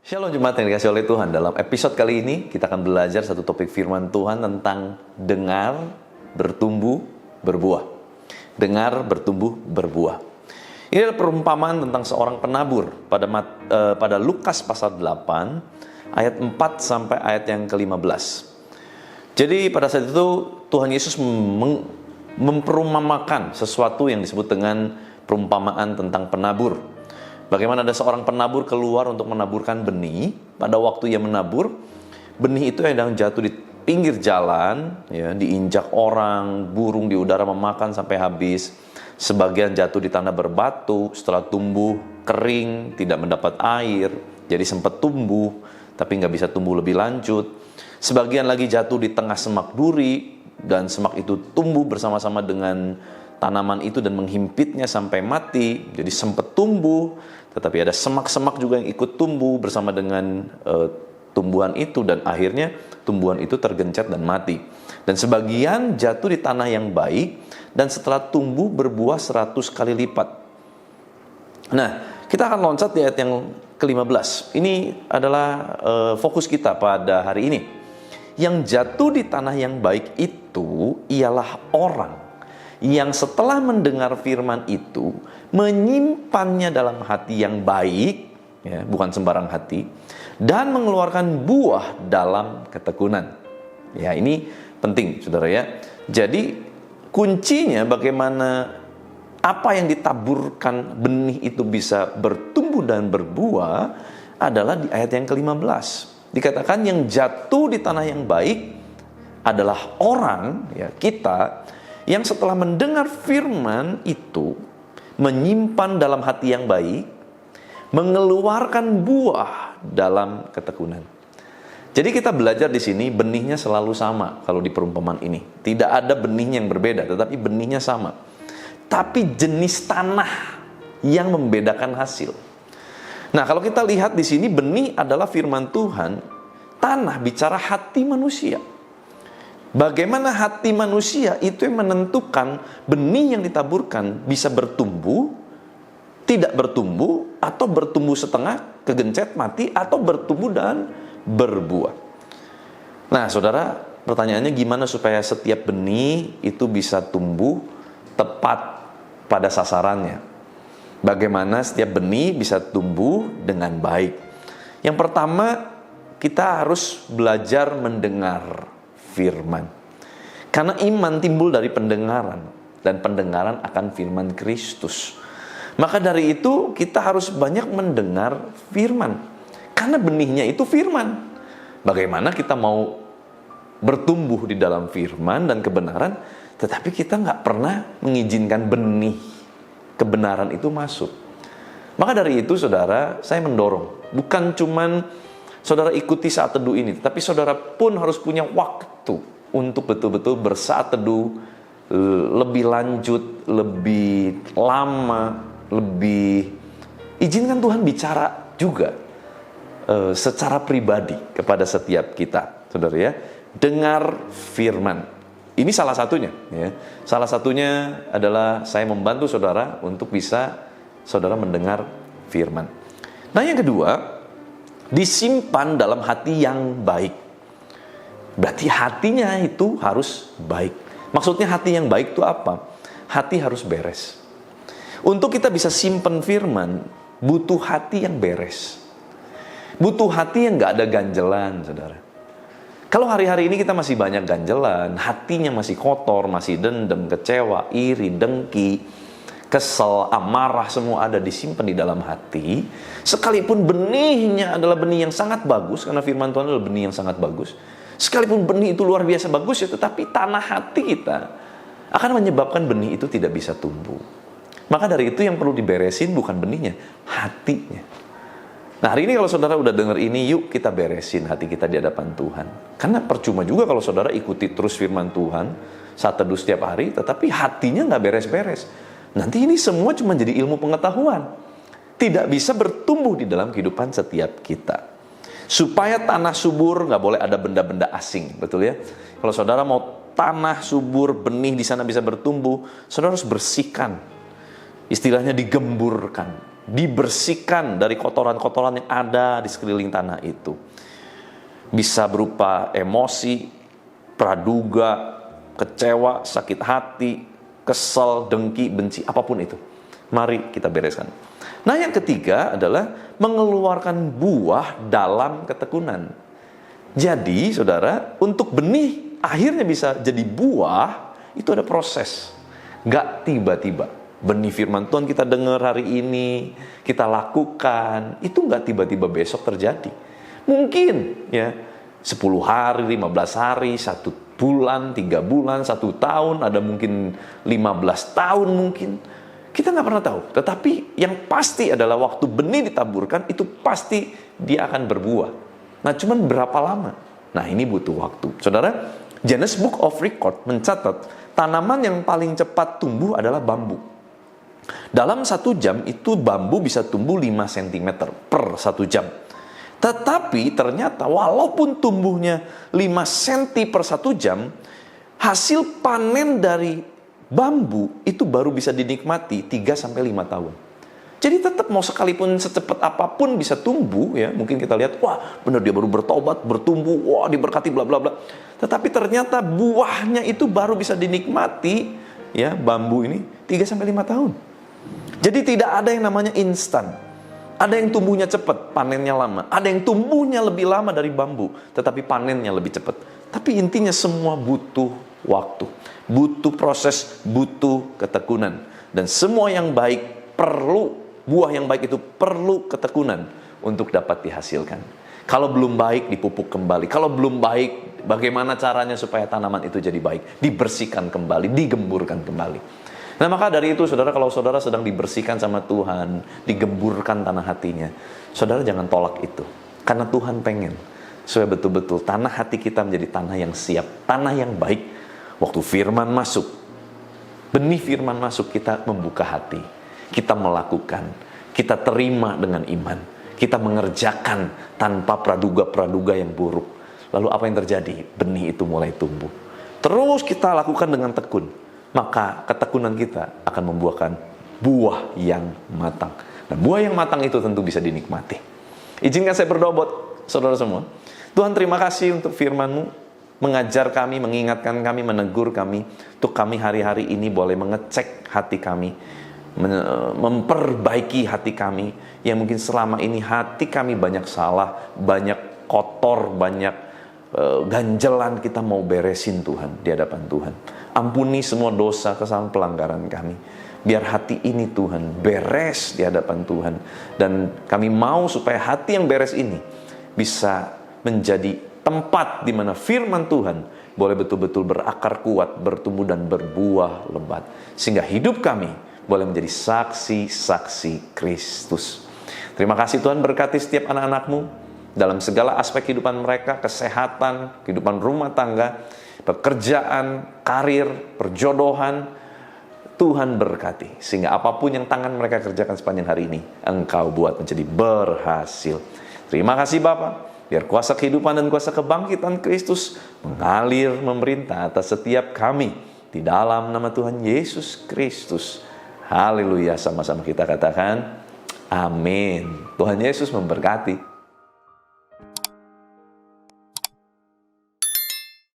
Shalom jemaat yang dikasih oleh Tuhan. Dalam episode kali ini kita akan belajar satu topik firman Tuhan tentang dengar, bertumbuh, berbuah. Dengar, bertumbuh, berbuah. Ini adalah perumpamaan tentang seorang penabur pada Lukas pasal 8 ayat 4 sampai ayat yang ke-15. Jadi pada saat itu Tuhan Yesus memperumpamakan sesuatu yang disebut dengan perumpamaan tentang penabur. Bagaimana ada seorang penabur keluar untuk menaburkan benih. Pada waktu ia menabur, benih itu yang jatuh di pinggir jalan, ya, diinjak orang, burung di udara memakan sampai habis. Sebagian jatuh di tanah berbatu, setelah tumbuh kering, tidak mendapat air, jadi sempat tumbuh, tapi nggak bisa tumbuh lebih lanjut. Sebagian lagi jatuh di tengah semak duri, dan semak itu tumbuh bersama-sama dengan tanaman itu dan menghimpitnya sampai mati, jadi sempat tumbuh, tetapi ada semak-semak juga yang ikut tumbuh bersama dengan tumbuhan itu, dan akhirnya tumbuhan itu tergencet dan mati. Dan sebagian jatuh di tanah yang baik, dan setelah tumbuh berbuah 100 kali lipat. Nah, kita akan loncat di ayat yang ke-15. Ini adalah fokus kita pada hari ini. Yang jatuh di tanah yang baik itu ialah orang yang setelah mendengar firman itu menyimpannya dalam hati yang baik, ya, bukan sembarang hati, dan mengeluarkan buah dalam ketekunan. Ya, ini penting, saudara ya. Jadi kuncinya bagaimana apa yang ditaburkan benih itu bisa bertumbuh dan berbuah adalah di ayat yang ke-15. Dikatakan yang jatuh di tanah yang baik adalah orang, ya, kita, yang setelah mendengar firman itu menyimpan dalam hati yang baik, mengeluarkan buah dalam ketekunan. Jadi kita belajar di sini benihnya selalu sama kalau di perumpamaan ini. Tidak ada benih yang berbeda, tetapi benihnya sama. Tapi jenis tanah yang membedakan hasil. Nah, kalau kita lihat di sini benih adalah firman Tuhan, tanah bicara hati manusia. Bagaimana hati manusia itu yang menentukan benih yang ditaburkan bisa bertumbuh, tidak bertumbuh, atau bertumbuh setengah, kegencet, mati, atau bertumbuh dan berbuah. Nah, saudara, pertanyaannya gimana supaya setiap benih itu bisa tumbuh tepat pada sasarannya? Bagaimana setiap benih bisa tumbuh dengan baik? Yang pertama, kita harus belajar mendengar firman. Karena iman timbul dari pendengaran, dan pendengaran akan firman Kristus. Maka dari itu kita harus banyak mendengar firman. Karena benihnya itu firman. Bagaimana kita mau bertumbuh di dalam firman dan kebenaran, tetapi kita nggak pernah mengizinkan benih kebenaran itu masuk. Maka dari itu, saudara, saya mendorong, bukan cuman saudara ikuti saat teduh ini, tapi saudara pun harus punya waktu untuk betul-betul bersaat teduh lebih lanjut, lebih lama, lebih izinkan Tuhan bicara juga secara pribadi kepada setiap kita, saudara ya. Dengar firman. Ini salah satunya, ya. Salah satunya adalah saya membantu saudara untuk bisa saudara mendengar firman. Nah, yang kedua, disimpan dalam hati yang baik. Berarti hatinya itu harus baik. Maksudnya hati yang baik itu apa? Hati harus beres. Untuk kita bisa simpan firman, butuh hati yang beres. Butuh hati yang gak ada ganjelan, saudara. Kalau hari-hari ini kita masih banyak ganjelan, hatinya masih kotor, masih dendam, kecewa, iri, dengki, kesel, amarah, semua ada disimpan di dalam hati. Sekalipun benihnya adalah benih yang sangat bagus, karena firman Tuhan adalah benih yang sangat bagus. Sekalipun benih itu luar biasa bagus ya, tetapi tanah hati kita akan menyebabkan benih itu tidak bisa tumbuh. Maka dari itu yang perlu diberesin bukan benihnya, hatinya. Nah, hari ini kalau saudara udah dengar ini, yuk kita beresin hati kita di hadapan Tuhan. Karena percuma juga kalau saudara ikuti terus firman Tuhan saat teduh setiap hari, tetapi hatinya nggak beres-beres. Nanti ini semua cuma jadi ilmu pengetahuan. Tidak bisa bertumbuh di dalam kehidupan setiap kita. Supaya tanah subur, nggak boleh ada benda-benda asing, betul ya? Kalau saudara mau tanah subur, benih di sana bisa bertumbuh, saudara harus bersihkan. Istilahnya digemburkan, dibersihkan dari kotoran-kotoran yang ada di sekeliling tanah itu. Bisa berupa emosi, praduga, kecewa, sakit hati, kesel, dengki, benci, apapun itu. Mari kita bereskan. Nah, yang ketiga adalah mengeluarkan buah dalam ketekunan. Jadi, saudara, untuk benih akhirnya bisa jadi buah, itu ada proses. Gak tiba-tiba. Benih firman Tuhan kita dengar hari ini, kita lakukan, itu gak tiba-tiba besok terjadi. Mungkin ya 10 hari, 15 hari, 1 bulan, 3 bulan, 1 tahun, ada mungkin 15 tahun mungkin. Kita nggak pernah tahu. Tetapi yang pasti adalah waktu benih ditaburkan, itu pasti dia akan berbuah. Nah, cuman berapa lama? Nah, ini butuh waktu. Saudara, Guinness Book of Record mencatat tanaman yang paling cepat tumbuh adalah bambu. Dalam 1 jam itu bambu bisa tumbuh 5 cm per 1 jam. Tetapi ternyata walaupun tumbuhnya 5 cm per 1 jam, hasil panen dari bambu itu baru bisa dinikmati 3-5 tahun. Jadi tetap mau sekalipun secepat apapun bisa tumbuh ya, mungkin kita lihat wah benar dia baru bertobat, bertumbuh, wah diberkati bla bla bla. Tetapi ternyata buahnya itu baru bisa dinikmati ya, bambu ini 3-5 tahun. Jadi tidak ada yang namanya instan. Ada yang tumbuhnya cepat, panennya lama. Ada yang tumbuhnya lebih lama dari bambu, tetapi panennya lebih cepat. Tapi intinya semua butuh waktu, butuh proses, butuh ketekunan. Dan semua yang baik perlu, buah yang baik itu perlu ketekunan untuk dapat dihasilkan. Kalau belum baik, dipupuk kembali. Kalau belum baik, bagaimana caranya supaya tanaman itu jadi baik? Dibersihkan kembali, digemburkan kembali. Nah, maka dari itu, saudara, kalau saudara sedang dibersihkan sama Tuhan, digemburkan tanah hatinya, saudara jangan tolak itu. Karena Tuhan pengen supaya betul-betul tanah hati kita menjadi tanah yang siap, tanah yang baik. Waktu firman masuk, benih firman masuk, kita membuka hati, kita melakukan, kita terima dengan iman, kita mengerjakan tanpa praduga-praduga yang buruk. Lalu apa yang terjadi? Benih itu mulai tumbuh. Terus kita lakukan dengan tekun. Maka ketekunan kita akan membuahkan buah yang matang. Nah, buah yang matang itu tentu bisa dinikmati. Izinkan saya berdoa buat saudara semua. Tuhan, terima kasih untuk firman-Mu, mengajar kami, mengingatkan kami, menegur kami, untuk kami hari-hari ini boleh mengecek hati kami, memperbaiki hati kami, yang mungkin selama ini hati kami banyak salah, banyak kotor, banyak ganjelan. Kita mau beresin Tuhan, di hadapan Tuhan. Ampuni semua dosa, kesalahan, pelanggaran kami. Biar hati ini Tuhan beres di hadapan Tuhan. Dan kami mau supaya hati yang beres ini bisa menjadi tempat di mana firman Tuhan boleh betul-betul berakar kuat, bertumbuh dan berbuah lebat. Sehingga hidup kami boleh menjadi saksi-saksi Kristus. Terima kasih Tuhan, berkati setiap anak-anak-Mu dalam segala aspek kehidupan mereka, kesehatan, kehidupan rumah tangga, pekerjaan, karir, perjodohan. Tuhan berkati, sehingga apapun yang tangan mereka kerjakan sepanjang hari ini, Engkau buat menjadi berhasil. Terima kasih Bapa, biar kuasa kehidupan dan kuasa kebangkitan Kristus mengalir, memerintah atas setiap kami, di dalam nama Tuhan Yesus Kristus. Haleluya, sama-sama kita katakan, amin. Tuhan Yesus memberkati.